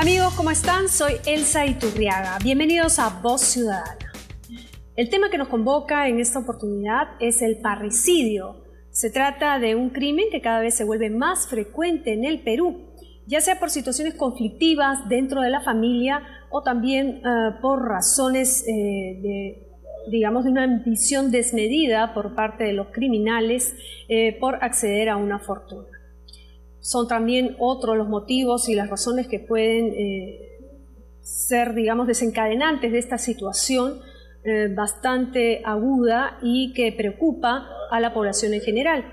Amigos, ¿cómo están? Soy Elsa Iturriaga. Bienvenidos a Voz Ciudadana. El tema que nos convoca en esta oportunidad es el parricidio. Se trata de un crimen que cada vez se vuelve más frecuente en el Perú, ya sea por situaciones conflictivas dentro de la familia o también por razones de una ambición desmedida por parte de los criminales por acceder a una fortuna. Son también otros los motivos y las razones que pueden ser, desencadenantes de esta situación bastante aguda y que preocupa a la población en general.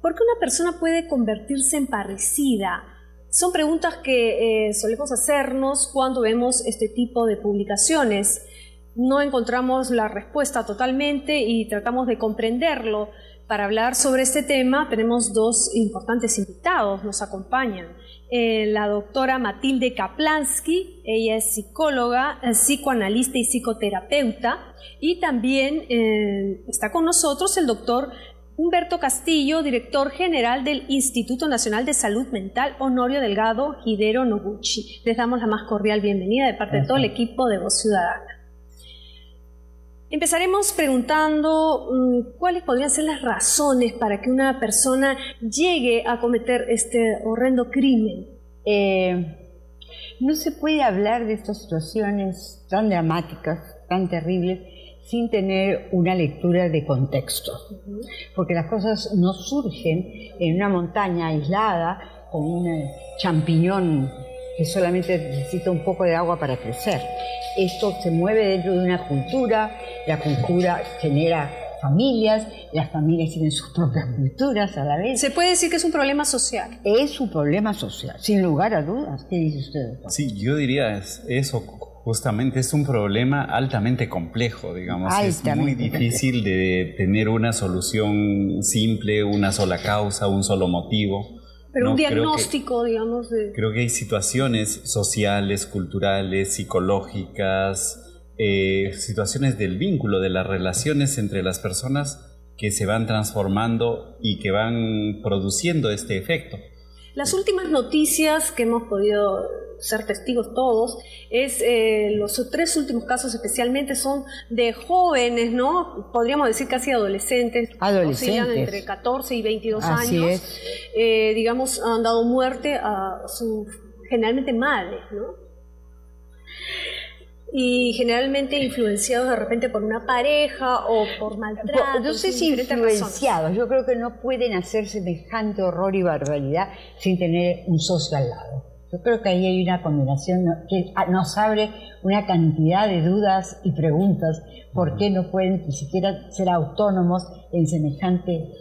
¿Por qué una persona puede convertirse en parricida? Son preguntas que solemos hacernos cuando vemos este tipo de publicaciones. No encontramos la respuesta totalmente y tratamos de comprenderlo. Para hablar sobre este tema tenemos dos importantes invitados, nos acompañan. La doctora Matilde Kaplansky, ella es psicóloga, psicoanalista y psicoterapeuta, y también está con nosotros el doctor Humberto Castillo, director general del Instituto Nacional de Salud Mental Honorio Delgado Hidero Noguchi. Les damos la más cordial bienvenida de parte de todo el equipo de Voz Ciudadana. Empezaremos preguntando cuáles podrían ser las razones para que una persona llegue a cometer este horrendo crimen. No se puede hablar de estas situaciones tan dramáticas, tan terribles, sin tener una lectura de contexto. Porque las cosas no surgen en una montaña aislada con un champiñón que solamente necesita un poco de agua para crecer. Esto se mueve dentro de una cultura, la cultura genera familias, las familias tienen sus propias culturas a la vez. ¿Se puede decir que es un problema social? Es un problema social, sin lugar a dudas. ¿Qué dice usted, doctor? Sí, yo diría eso, justamente es un problema altamente complejo, digamos. Es muy difícil de tener una solución simple, una sola causa, un solo motivo. Pero un diagnóstico, Creo que hay situaciones sociales, culturales, psicológicas, situaciones del vínculo, de las relaciones entre las personas que se van transformando y que van produciendo este efecto. Las últimas noticias que hemos podido ser testigos todos, los tres últimos casos especialmente son de jóvenes, ¿no? Podríamos decir casi adolescentes. Oscilan entre 14 y 22 Así años. Han dado muerte a sus generalmente madres, ¿no? Y generalmente influenciados de repente por una pareja o por maltrato. No sé si influenciados, yo creo que no pueden hacer semejante horror y barbaridad sin tener un socio al lado. Yo creo que ahí hay una combinación que nos abre una cantidad de dudas y preguntas. ¿Por qué no pueden ni siquiera ser autónomos en semejante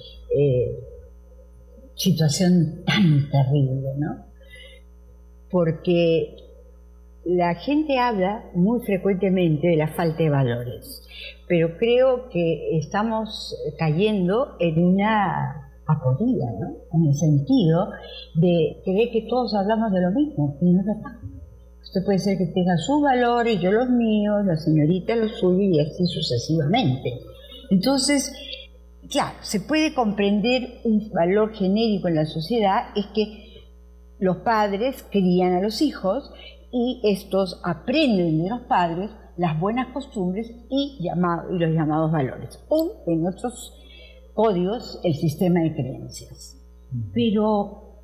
situación tan terrible, ¿no? Porque la gente habla muy frecuentemente de la falta de valores, pero creo que estamos cayendo en una aporía, ¿no? En el sentido de creer que todos hablamos de lo mismo, y no es verdad. Usted puede ser que tenga sus valores, yo los míos, la señorita los suyos, y así sucesivamente. Entonces, claro, se puede comprender un valor genérico en la sociedad, es que los padres crían a los hijos y estos aprenden de los padres las buenas costumbres y los llamados valores, o en otros códigos el sistema de creencias. Pero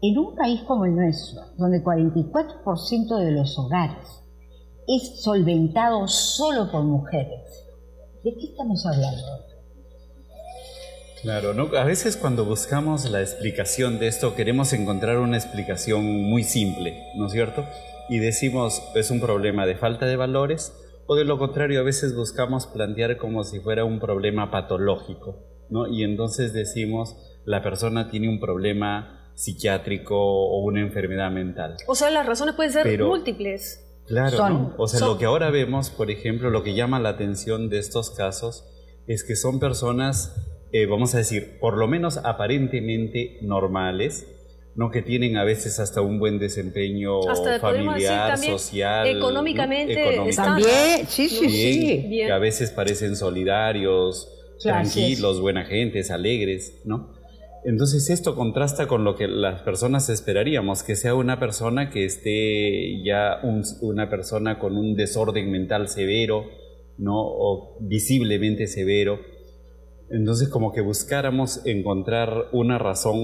en un país como el nuestro, donde el 44% de los hogares es solventado solo por mujeres, ¿de qué estamos hablando? Claro, ¿no? A veces cuando buscamos la explicación de esto queremos encontrar una explicación muy simple, ¿no es cierto? Y decimos, es un problema de falta de valores, o de lo contrario a veces buscamos plantear como si fuera un problema patológico, ¿no? Y entonces decimos, la persona tiene un problema psiquiátrico o una enfermedad mental. O sea, las razones pueden ser múltiples. Claro, ¿no? O sea, lo que ahora vemos, por ejemplo, lo que llama la atención de estos casos es que son personas, vamos a decir, por lo menos aparentemente normales, ¿no? Que tienen a veces hasta un buen desempeño familiar, social, económicamente, ¿no? También, sí. Que a veces parecen solidarios, claro, tranquilos, buena gentes, alegres, ¿no? Entonces esto contrasta con lo que las personas esperaríamos, que sea una persona que esté ya una persona con un desorden mental severo, ¿no? O visiblemente severo. Entonces como que buscáramos encontrar una razón,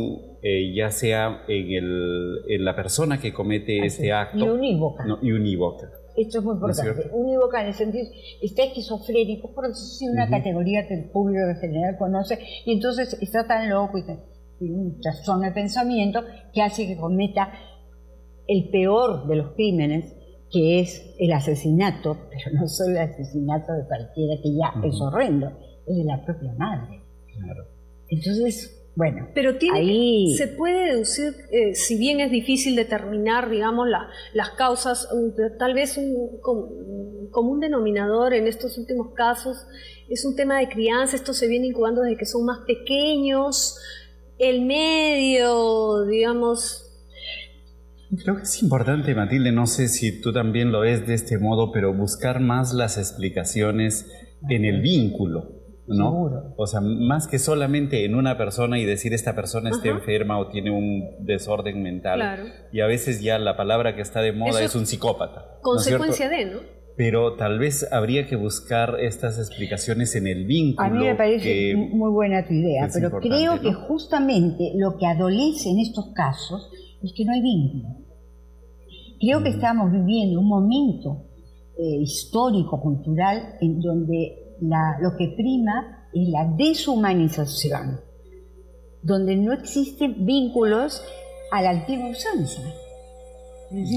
ya sea en la persona que comete este acto. Y unívoca. No, y unívoca. Esto es muy importante. ¿No? Unívoca en el sentido, está esquizofrénico, por eso es una categoría que el público en general conoce, y entonces está tan loco y tiene un trastorno de pensamiento que hace que cometa el peor de los crímenes, que es el asesinato, pero no solo el asesinato de cualquiera, que ya es horrendo, es de la propia madre. Claro. Entonces, bueno, pero ahí se puede deducir, si bien es difícil determinar, digamos, las causas, tal vez un común denominador en estos últimos casos es un tema de crianza. Esto se viene incubando desde que son más pequeños, el medio, digamos. Creo que es importante, Matilde, no sé si tú también lo ves de este modo, pero buscar más las explicaciones en el vínculo, ¿no? Seguro. O sea, más que solamente en una persona y decir esta persona está enferma o tiene un desorden mental. Claro. Y a veces ya la palabra que está de moda Eso es un psicópata. Consecuencia ¿no es de, ¿no? Pero tal vez habría que buscar estas explicaciones en el vínculo. A mí me parece muy buena tu idea, pero creo que justamente lo que adolece en estos casos es que no hay vínculo. Creo que estamos viviendo un momento histórico, cultural, en donde lo que prima es la deshumanización, donde no existen vínculos a la antigua usanza.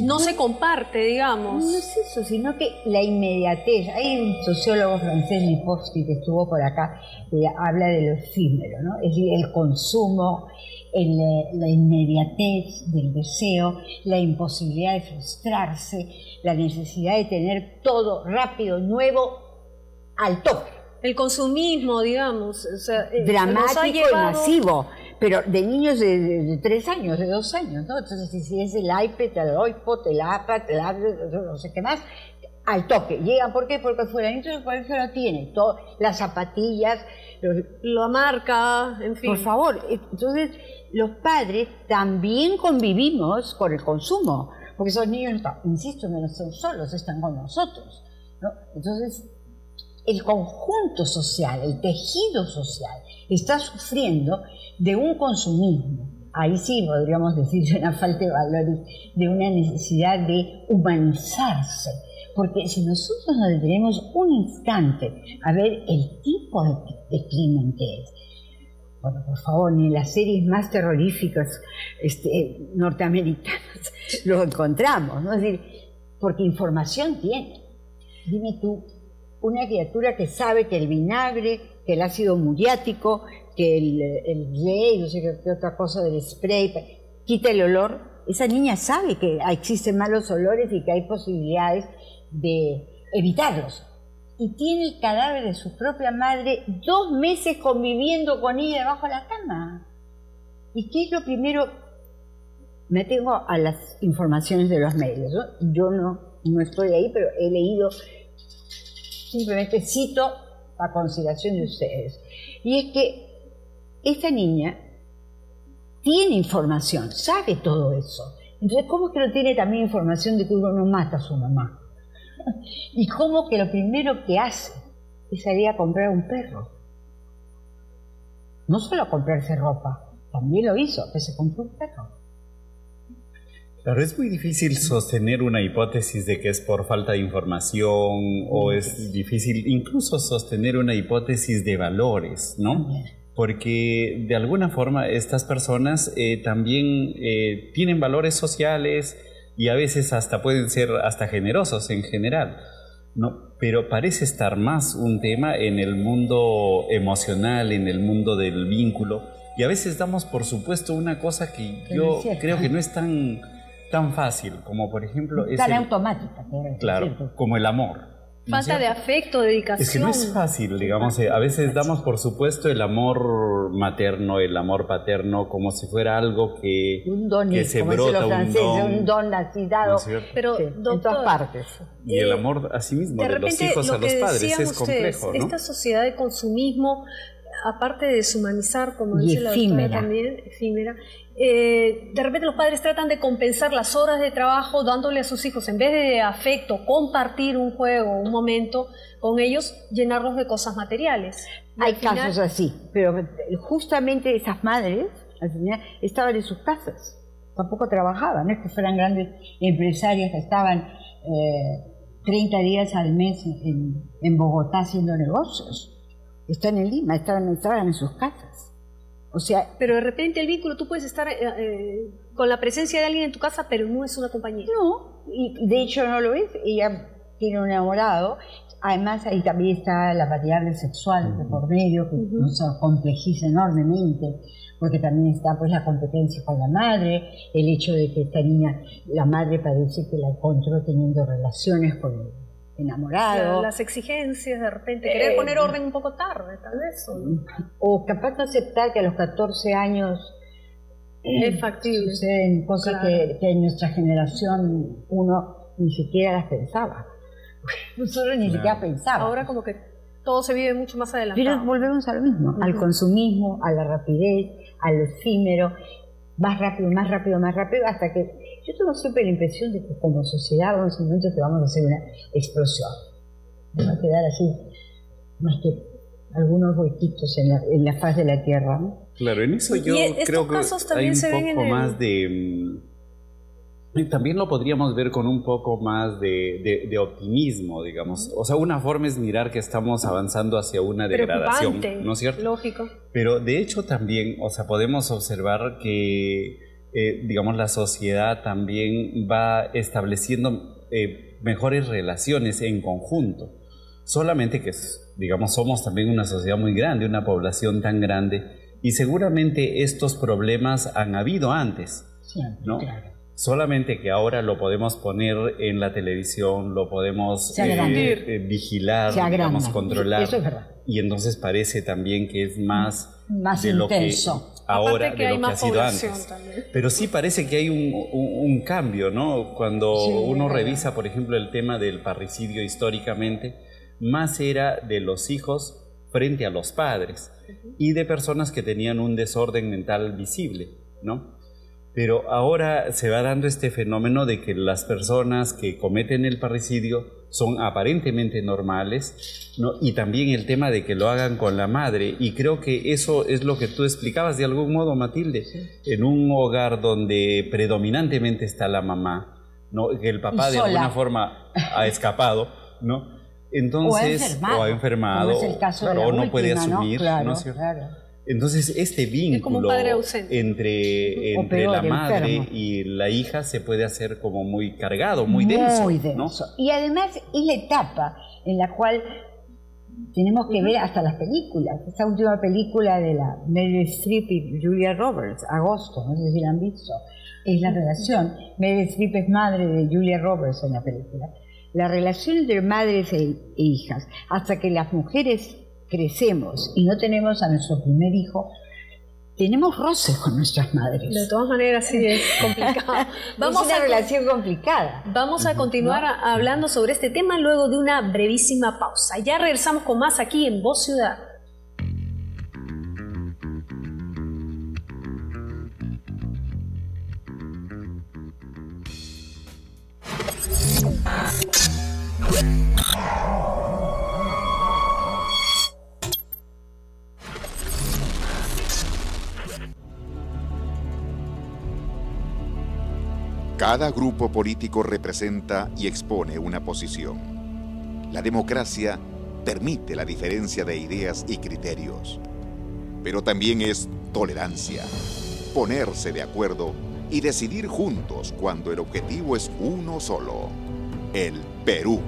No se comparte, digamos. No es eso, sino que la inmediatez. Hay un sociólogo francés, Lipovsky, que estuvo por acá, que habla de lo efímero, ¿no? Es decir, el consumo, la inmediatez del deseo, la imposibilidad de frustrarse, la necesidad de tener todo rápido, nuevo, al toque. El consumismo, digamos. O sea, dramático y masivo, pero de niños de 3 años, de 2 años, ¿no? Entonces, si es el iPad, el iPod, el iPad, no sé qué más, al toque. Llegan, ¿por qué? Porque fulanito del colegio lo tiene, las zapatillas, la marca, en fin. Por favor, entonces los padres también convivimos con el consumo, porque esos niños, insisto, no están solos, están con nosotros, ¿no? Entonces, el conjunto social, el tejido social, está sufriendo de un consumismo. Ahí sí podríamos decir de una falta de valores, de una necesidad de humanizarse. Porque si nosotros nos detenemos un instante a ver el tipo de crimen que es, bueno, por favor, ni en las series más terroríficas norteamericanas lo encontramos, ¿no? Es decir, porque información tiene. Dime tú, una criatura que sabe que el vinagre, que el ácido muriático, que el Rey, no sé qué otra cosa del spray, quita el olor. Esa niña sabe que existen malos olores y que hay posibilidades de evitarlos. Y tiene el cadáver de su propia madre 2 meses conviviendo con ella debajo de la cama. ¿Y qué es lo primero? Me tengo a las informaciones de los medios, ¿no? Yo no estoy ahí, pero he leído. Simplemente cito a consideración de ustedes. Y es que esta niña tiene información, sabe todo eso. Entonces, ¿cómo es que no tiene también información de que uno no mata a su mamá? ¿Y cómo que lo primero que hace es salir a comprar un perro? No solo a comprarse ropa, también lo hizo, que se compró un perro. Claro, es muy difícil sostener una hipótesis de que es por falta de información o es difícil incluso sostener una hipótesis de valores, ¿no? Porque de alguna forma estas personas también tienen valores sociales y a veces hasta pueden ser hasta generosos en general, ¿no? Pero parece estar más un tema en el mundo emocional, en el mundo del vínculo, y a veces damos por supuesto una cosa que yo creo que no es tan fácil, como por ejemplo tan automática, claro, como el amor. Falta de afecto, dedicación. Es que no es fácil, digamos, a veces damos por supuesto el amor materno, el amor paterno, como si fuera algo que, un don, que se como brota, un don así dado, ¿no? Pero, sí, doctor, en todas partes. Y el amor a sí mismo, de los hijos a los padres, es complejo, ¿no? Esta sociedad de consumismo aparte de deshumanizar, como y dice la doctora efímera. también, efímera, de repente los padres tratan de compensar las horas de trabajo dándole a sus hijos, en vez de afecto, compartir un juego, un momento con ellos, llenarlos de cosas materiales. Y Hay al final, casos así, pero justamente esas madres al final estaban en sus casas, tampoco trabajaban, no es que fueran grandes empresarias que estaban 30 días al mes en Bogotá haciendo negocios. Están en Lima, estaban en sus casas. O sea, pero de repente el vínculo, tú puedes estar con la presencia de alguien en tu casa, pero no es una compañía. no, y de hecho no lo es. Ella tiene un enamorado. Además, ahí también está la variable sexual de por medio, que nos complejiza enormemente, porque también está pues la competencia con la madre, el hecho de que esta niña, la madre parece que la encontró teniendo relaciones con el enamorado. Las exigencias, de repente, querer poner orden un poco tarde, tal vez. O capaz de aceptar que a los 14 años es factible. Suceden cosas que en nuestra generación uno ni siquiera las pensaba. Nosotros ni siquiera pensábamos. Ahora como que todo se vive mucho más adelantado. Pero volvemos a lo mismo, al consumismo, a la rapidez, al efímero, más rápido, más rápido, más rápido, hasta que yo tengo siempre la impresión de que como sociedad vamos a un momento que vamos a hacer una explosión. Va a quedar así, más que algunos huequitos en la faz de la Tierra, ¿no? Claro, en eso yo creo que hay un poco más de... También lo podríamos ver con un poco más de optimismo, digamos. O sea, una forma es mirar que estamos avanzando hacia una degradación, ¿no es cierto? Lógico. Pero de hecho también, o sea, podemos observar que, digamos, la sociedad también va estableciendo mejores relaciones en conjunto. Solamente que, digamos, somos también una sociedad muy grande, una población tan grande, y seguramente estos problemas han habido antes, ¿no? Claro. Solamente que ahora lo podemos poner en la televisión, lo podemos vigilar, digamos, controlar. Eso es verdad. Y entonces parece también que es más de intenso. Lo que ahora, de lo que ha sido antes. También. Pero sí parece que hay un cambio, ¿no? Cuando uno revisa, por ejemplo, el tema del parricidio históricamente, más era de los hijos frente a los padres y de personas que tenían un desorden mental visible, ¿no? Pero ahora se va dando este fenómeno de que las personas que cometen el parricidio son aparentemente normales, ¿no? Y también el tema de que lo hagan con la madre. Y creo que eso es lo que tú explicabas de algún modo, Matilde. En un hogar donde predominantemente está la mamá, ¿no? Que el papá de alguna forma ha escapado, ¿no? Entonces, o ha enfermado, como es el caso de la o no última, puede asumir, Claro, ¿no? claro. Entonces, este vínculo entre la madre enfermo. y la hija se puede hacer como muy cargado, muy denso. Muy denso. ¿No? Y además es la etapa en la cual tenemos que ver hasta las películas. Esta última película de la Meryl Streep y Julia Roberts, Agosto, no sé si la han visto, es la relación. Meryl Streep es madre de Julia Roberts en la película. La relación entre madres e hijas, hasta que las mujeres crecemos y no tenemos a nuestro primer hijo, tenemos roces con nuestras madres. De todas maneras, sí, es complicado. Es una relación complicada. Vamos a continuar hablando sobre este tema luego de una brevísima pausa. Ya regresamos con más aquí en Voz Ciudadana. Cada grupo político representa y expone una posición. La democracia permite la diferencia de ideas y criterios, pero también es tolerancia, ponerse de acuerdo y decidir juntos cuando el objetivo es uno solo: el Perú.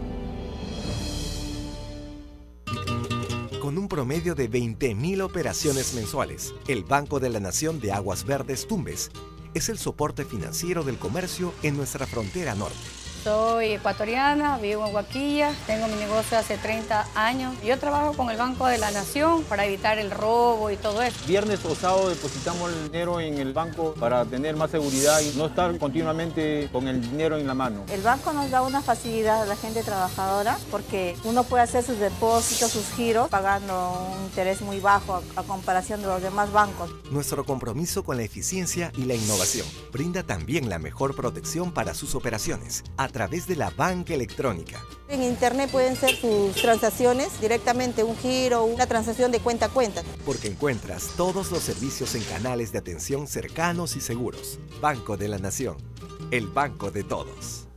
Con un promedio de 20.000 operaciones mensuales, el Banco de la Nación de Aguas Verdes Tumbes es el soporte financiero del comercio en nuestra frontera norte. Soy ecuatoriana, vivo en Huaquilla, tengo mi negocio hace 30 años. Yo trabajo con el Banco de la Nación para evitar el robo y todo eso. Viernes o sábado depositamos el dinero en el banco para tener más seguridad y no estar continuamente con el dinero en la mano. El banco nos da una facilidad a la gente trabajadora porque uno puede hacer sus depósitos, sus giros, pagando un interés muy bajo a comparación de los demás bancos. Nuestro compromiso con la eficiencia y la innovación brinda también la mejor protección para sus operaciones a través de la banca electrónica. En internet pueden ser sus transacciones directamente, un giro, una transacción de cuenta a cuenta. Porque encuentras todos los servicios en canales de atención cercanos y seguros. Banco de la Nación, el banco de todos.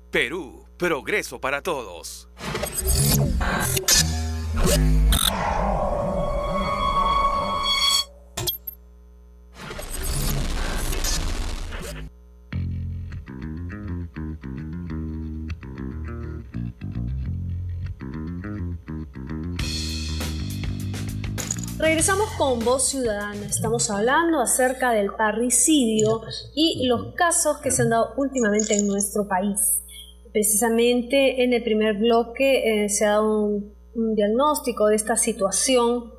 Perú, progreso para todos. Regresamos con Voz Ciudadana. Estamos hablando acerca del parricidio y los casos que se han dado últimamente en nuestro país. Precisamente en el primer bloque se ha dado un diagnóstico de esta situación.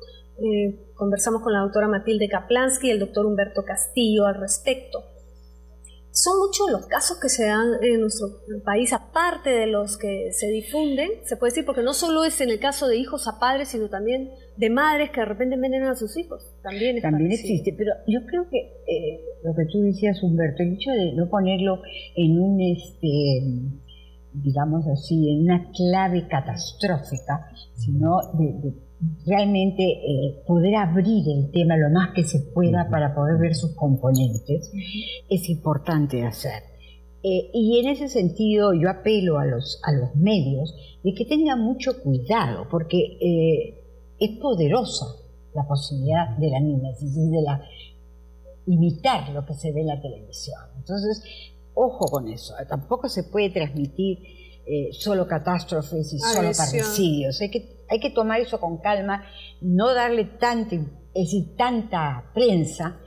Conversamos con la doctora Matilde Kaplansky y el doctor Humberto Castillo al respecto. Son muchos los casos que se dan en nuestro país, aparte de los que se difunden, se puede decir, porque no solo es en el caso de hijos a padres, sino también de madres que de repente envenenan a sus hijos. También existe, pero yo creo que lo que tú decías, Humberto, el hecho de no ponerlo en un, digamos así, en una clave catastrófica, sino de realmente poder abrir el tema lo más que se pueda para poder ver sus componentes, es importante hacer. Y en ese sentido yo apelo a los medios de que tengan mucho cuidado, porque es poderosa la posibilidad de la mimesis, de imitar lo que se ve en la televisión. Entonces, ojo con eso, tampoco se puede transmitir solo catástrofes y solo parricidios. Hay que tomar eso con calma, no darle tanta prensa.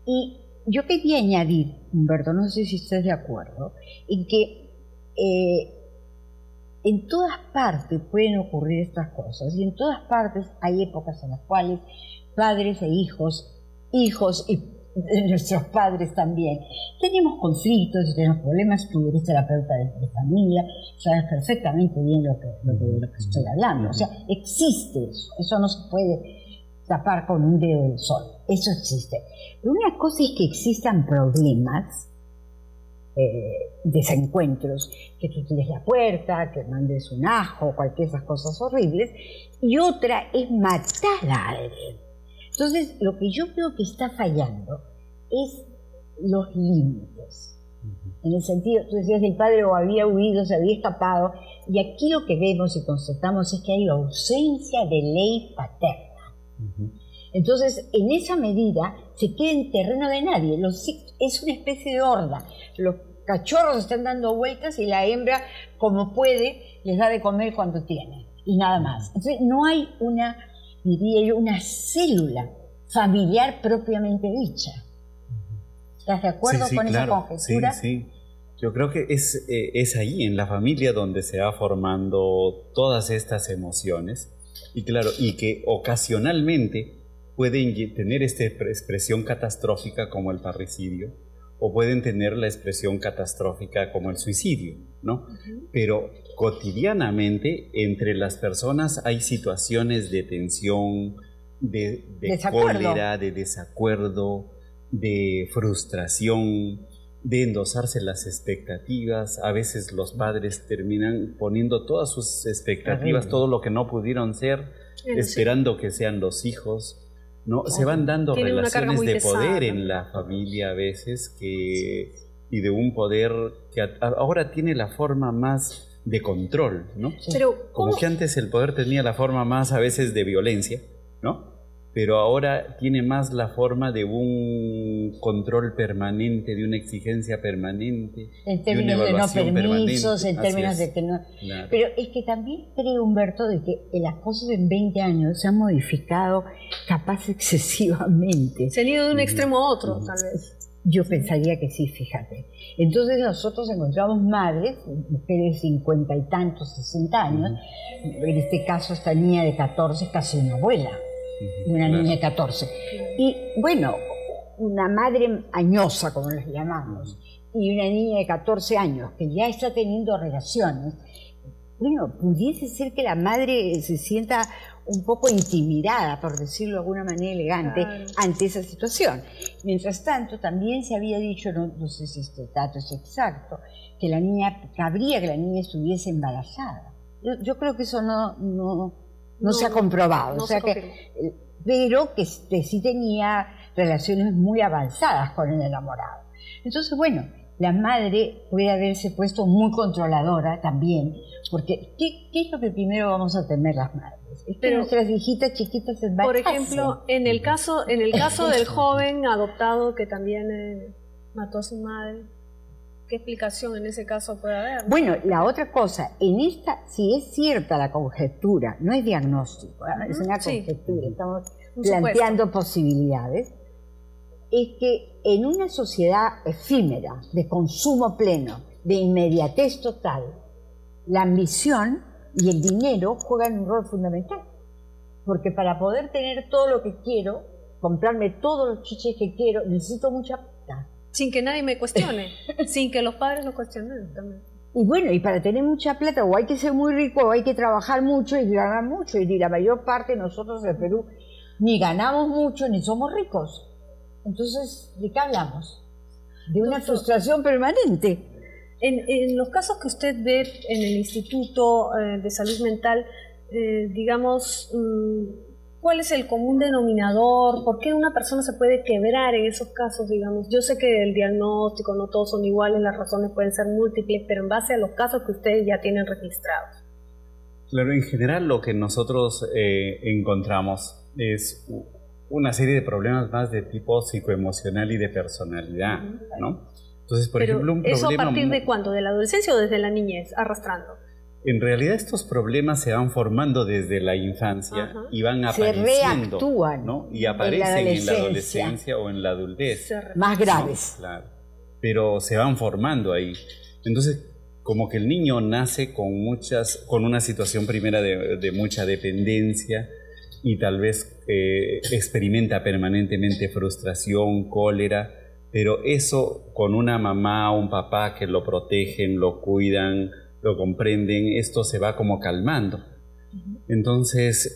Y yo quería añadir, Humberto, no sé si estás de acuerdo, en que en todas partes pueden ocurrir estas cosas, y en todas partes hay épocas en las cuales padres e hijos y nuestros padres también, tenemos conflictos y tenemos problemas. Tú eres terapeuta de familia, sabes perfectamente bien lo que estoy hablando. O sea, existe eso no se puede tapar con un dedo del sol, eso existe. Pero una cosa es que existan problemas, desencuentros, que tú tires la puerta, que mandes un ajo, cualquier de esas cosas horribles, y otra es matar a alguien. Entonces, lo que yo creo que está fallando es los límites. En el sentido, tú decías, el padre o había huido, se había escapado, y aquí lo que vemos y constatamos es que hay ausencia de ley paterna. Entonces, en esa medida, se queda en terreno de nadie. Es una especie de horda. Los cachorros están dando vueltas y la hembra, como puede, les da de comer cuando tiene, y nada más. Entonces, no hay diría yo, una célula familiar propiamente dicha. ¿Estás de acuerdo con esa conjetura? Sí. Yo creo que es ahí, en la familia, donde se va formando todas estas emociones, y claro, y que ocasionalmente pueden tener esta expresión catastrófica como el parricidio, o pueden tener la expresión catastrófica como el suicidio, ¿no? Pero cotidianamente entre las personas hay situaciones de tensión, de cólera, de desacuerdo, de frustración, de endosarse las expectativas. A veces los padres terminan poniendo todas sus expectativas, todo lo que no pudieron ser, esperando que sean los hijos, ¿no? Se van dando relaciones de poder en la familia a veces, y de un poder que ahora tiene la forma más de control, ¿no? Pero, como que antes el poder tenía la forma más a veces de violencia, ¿no? Pero ahora tiene más la forma de un control permanente, de una exigencia permanente, en términos de no permisos, en términos de que no... Claro. Pero es que también creo, Humberto, de que las cosas en 20 años se han modificado capaz excesivamente. Se han ido de un extremo a otro, tal vez. Yo pensaría que sí, fíjate. Entonces nosotros encontramos madres, mujeres de 50 y tantos, 60 años, en este caso esta niña de 14 es casi una abuela, una niña de 14. Y bueno, una madre añosa, como les llamamos, y una niña de 14 años que ya está teniendo relaciones, bueno, pudiese ser que la madre se sienta un poco intimidada, por decirlo de alguna manera elegante, ante esa situación. Mientras tanto, también se había dicho, no sé si este dato es exacto, que cabría que la niña estuviese embarazada. Yo creo que eso no se ha comprobado, no o sea pero que sí tenía relaciones muy avanzadas con el enamorado. Entonces, bueno, la madre puede haberse puesto muy controladora también, porque ¿qué es lo que primero vamos a temer las madres? Es que nuestras hijitas chiquitas se embarazan. Por ejemplo, en el caso del joven adoptado que también mató a su madre, ¿qué explicación en ese caso puede haber? Bueno, la otra cosa, si es cierta la conjetura, no es diagnóstico, es una conjetura, estamos planteando posibilidades, es que en una sociedad efímera, de consumo pleno, de inmediatez total, la ambición y el dinero juegan un rol fundamental. Porque para poder tener todo lo que quiero, comprarme todos los chiches que quiero, necesito mucha plata. Sin que nadie me cuestione, sin que los padres lo cuestionen también. Y bueno, y para tener mucha plata o hay que ser muy rico o hay que trabajar mucho y ganar mucho. Y la mayor parte de nosotros en Perú ni ganamos mucho ni somos ricos. Entonces, ¿de qué hablamos? De una frustración permanente. En los casos que usted ve en el Instituto de Salud Mental, digamos, ¿cuál es el común denominador? ¿Por qué una persona se puede quebrar en esos casos, digamos? Yo sé que el diagnóstico no todos son iguales, las razones pueden ser múltiples, pero en base a los casos que ustedes ya tienen registrados. Claro, en general lo que nosotros encontramos es una serie de problemas más de tipo psicoemocional y de personalidad, ¿no? Entonces, por ejemplo, un problema... ¿Eso a partir de cuándo? ¿De la adolescencia o desde la niñez, arrastrando? En realidad estos problemas se van formando desde la infancia y van apareciendo. Se reactúan, ¿no? Y aparecen en la adolescencia o en la adultez. Más graves. ¿No? Claro. Pero se van formando ahí. Entonces, como que el niño nace con una situación primera de mucha dependencia y tal vez experimenta permanentemente frustración, cólera, pero eso con una mamá o un papá que lo protegen, lo cuidan, lo comprenden, esto se va como calmando. Entonces,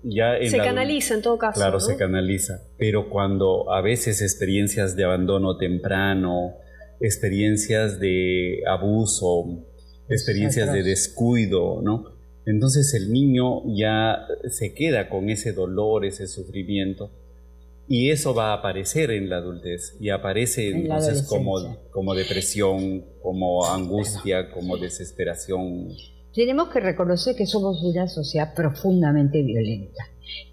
ya se canaliza en todo caso. Claro, ¿no? se canaliza. Pero cuando a veces experiencias de abandono temprano, experiencias de abuso, experiencias de descuido, ¿no? Entonces el niño ya se queda con ese dolor, ese sufrimiento. Y eso va a aparecer en la adultez y aparece entonces como depresión, como angustia, como desesperación. Tenemos que reconocer que somos una sociedad profundamente violenta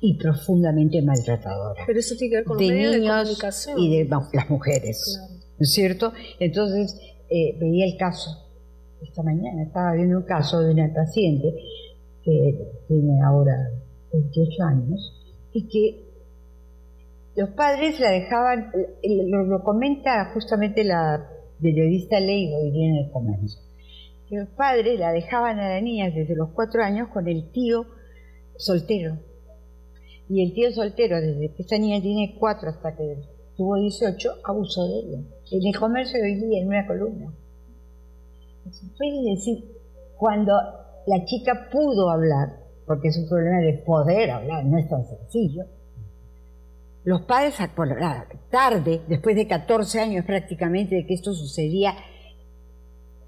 y profundamente maltratadora. Pero eso tiene que ver con de los medios niños de comunicación. Y de las mujeres, claro. ¿No es cierto? Entonces veía el caso, esta mañana estaba viendo un caso de una paciente que tiene ahora 28 años y que los padres la dejaban, lo comenta justamente la periodista Leigo Irene del Comercio, que los padres la dejaban a la niña desde los 4 años con el tío soltero. Y el tío soltero, desde que esta niña tiene 4 hasta que tuvo 18, abusó de ella. En el Comercio de hoy día, en una columna. Puede decir, cuando la chica pudo hablar, porque es un problema de poder hablar, no es tan sencillo, los padres, tarde, después de 14 años prácticamente de que esto sucedía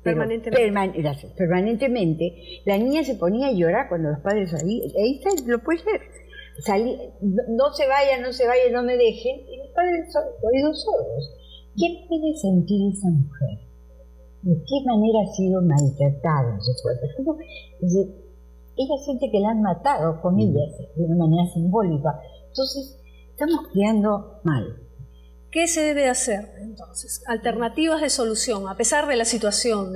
permanentemente, la niña se ponía a llorar cuando los padres salían. Ahí está, lo puedes ver. No se vayan, no me dejen. Y los padres son oídos sordos. ¿Qué puede sentir esa mujer? ¿De qué manera ha sido maltratada en su cuerpo? Ella siente que la han matado, comillas, de una manera simbólica. Entonces, estamos criando mal. ¿Qué se debe hacer entonces? Alternativas de solución, a pesar de la situación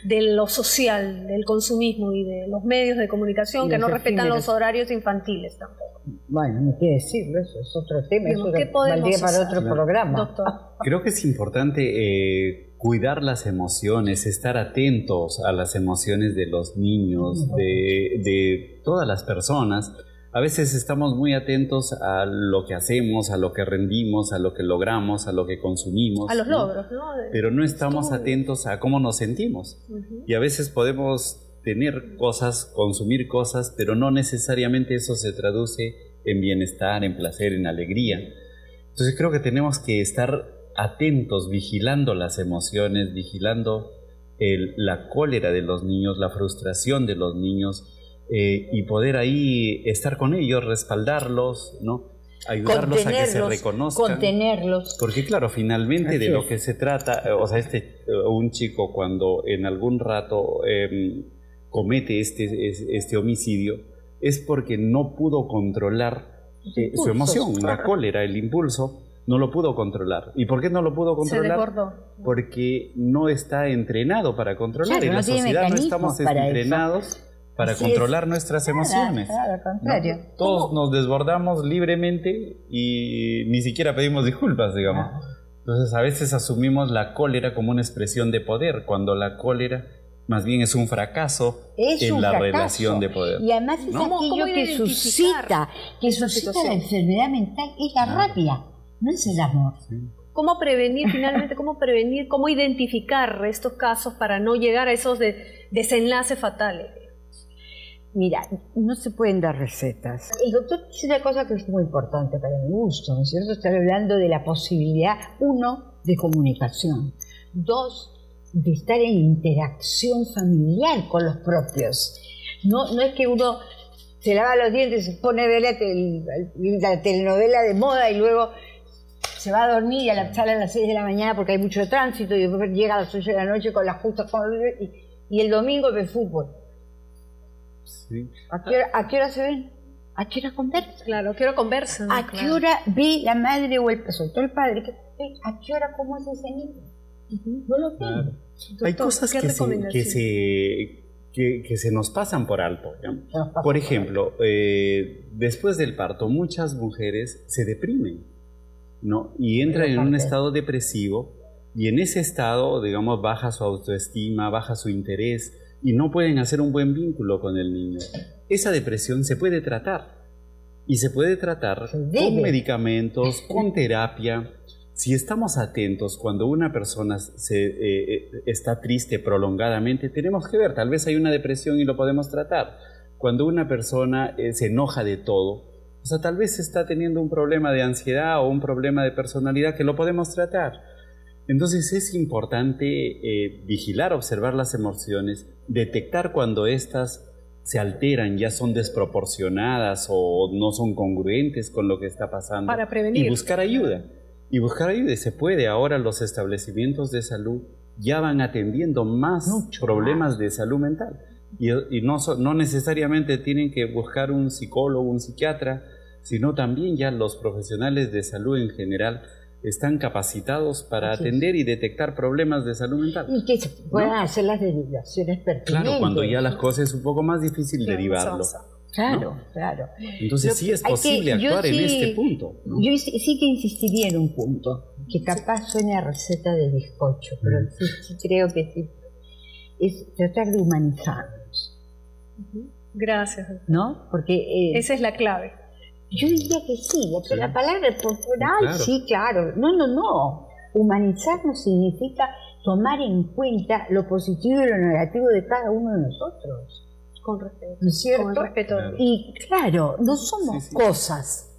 de lo social, del consumismo y de los medios de comunicación que no respetan los horarios infantiles tampoco. bueno, no quiere decirlo, eso es otro tema, Digamos, eso ¿qué podemos valdría para hacer, otro programa. doctor? Creo que es importante cuidar las emociones, estar atentos a las emociones de los niños, de todas las personas. A veces estamos muy atentos a lo que hacemos, a lo que rendimos, a lo que logramos, a lo que consumimos. A los ¿no? logros, ¿no? Pero no estamos atentos a cómo nos sentimos. Y a veces podemos tener cosas, consumir cosas, pero no necesariamente eso se traduce en bienestar, en placer, en alegría. Entonces creo que tenemos que estar atentos, vigilando las emociones, vigilando la cólera de los niños, la frustración de los niños, y poder ahí estar con ellos, respaldarlos, ¿no? Ayudarlos a que se reconozcan. Contenerlos. Porque claro, finalmente de lo que se trata, o sea, un chico cuando en algún rato comete este homicidio, es porque no pudo controlar su emoción, la cólera, el impulso, no lo pudo controlar. ¿Y por qué no lo pudo controlar? Se desbordó. Porque no está entrenado para controlar. Claro, en la sociedad no estamos entrenados para controlar nuestras emociones. Claro, al contrario. ¿No? Todos nos desbordamos libremente y ni siquiera pedimos disculpas, digamos. Entonces a veces asumimos la cólera como una expresión de poder, cuando la cólera más bien es un fracaso en la relación de poder. Y además es aquello que suscita la enfermedad mental, es la rabia, no es el amor. ¿Cómo prevenir finalmente, cómo identificar estos casos para no llegar a esos desenlaces fatales? Mira, no se pueden dar recetas. El doctor dice una cosa que es muy importante para mi gusto, ¿no es cierto? Está hablando de la posibilidad, 1, de comunicación, 2, de estar en interacción familiar con los propios. No es que uno se lava los dientes, se pone a ver la telenovela de moda y luego se va a dormir y sale a las 6 de la mañana porque hay mucho tránsito y después llega a las 8 de la noche con las justas y el domingo ve fútbol. Sí. ¿A qué hora se ven? ¿A qué hora conversan? Claro, ¿a qué hora conversan? ¿A qué hora ve la madre o sobre todo el padre? ¿A qué hora cómo es ese niño? No lo tengo. Hay cosas que se nos pasan por alto. Por ejemplo, después del parto, muchas mujeres se deprimen, ¿no? Y entran en un estado depresivo, y en ese estado, digamos, baja su autoestima, baja su interés, y no pueden hacer un buen vínculo con el niño. Esa depresión se puede tratar, y se puede tratar con medicamentos, con terapia. Si estamos atentos cuando una persona está triste prolongadamente, tenemos que ver, tal vez hay una depresión y lo podemos tratar. Cuando una persona se enoja de todo, o sea, tal vez está teniendo un problema de ansiedad o un problema de personalidad que lo podemos tratar. Entonces es importante vigilar, observar las emociones, detectar cuando éstas se alteran, ya son desproporcionadas o no son congruentes con lo que está pasando. Para prevenir. Y buscar ayuda. Y buscar ayuda, y se puede. Ahora los establecimientos de salud ya van atendiendo más problemas de salud mental. Y no necesariamente tienen que buscar un psicólogo, un psiquiatra, sino también ya los profesionales de salud en general están capacitados para atender y detectar problemas de salud mental. Y que puedan hacer las derivaciones pertinentes. Claro, cuando ya las cosas es un poco más difícil derivarlo. Claro, ¿no? Claro. Entonces sí es posible actuar en este punto, ¿no? Yo sí que insistiría en un punto, que capaz suene a receta de bizcocho, pero sí creo que sí. Es tratar de humanizarnos. Gracias. ¿No? Porque esa es la clave. Yo diría que sí, la palabra corporal, sí, claro. No. Humanizarnos significa tomar en cuenta lo positivo y lo negativo de cada uno de nosotros. Con respeto. ¿No es cierto? Con respeto. Y claro, no somos cosas.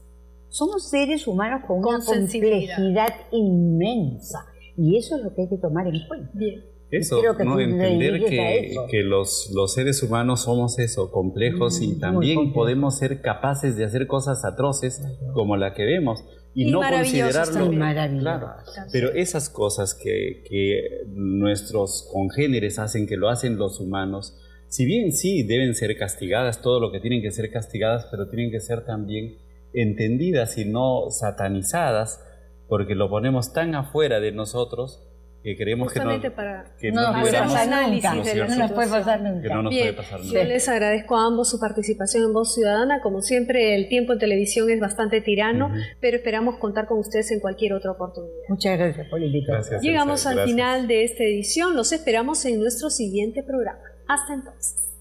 Somos seres humanos con una complejidad inmensa. Y eso es lo que hay que tomar en cuenta. Bien. Eso, ¿no? Entender que los seres humanos somos eso, complejos, y también podemos ser capaces de hacer cosas atroces como la que vemos y no considerarlo claro. Pero esas cosas que nuestros congéneres hacen, que lo hacen los humanos, si bien sí deben ser castigadas, todo lo que tienen que ser castigadas, pero tienen que ser también entendidas y no satanizadas, porque lo ponemos tan afuera de nosotros que creemos que Justamente no, para que no nos puede liberamos, pasar análisis nunca. de la No nos puede situación. pasar que nunca. no nos Bien, puede pasar yo nada. les agradezco a ambos su participación en Voz Ciudadana. Como siempre, el tiempo en televisión es bastante tirano, pero esperamos contar con ustedes en cualquier otra oportunidad. Muchas gracias por la invitación. Gracias, Llegamos Elsa, al gracias. final de esta edición. Los esperamos en nuestro siguiente programa. Hasta entonces.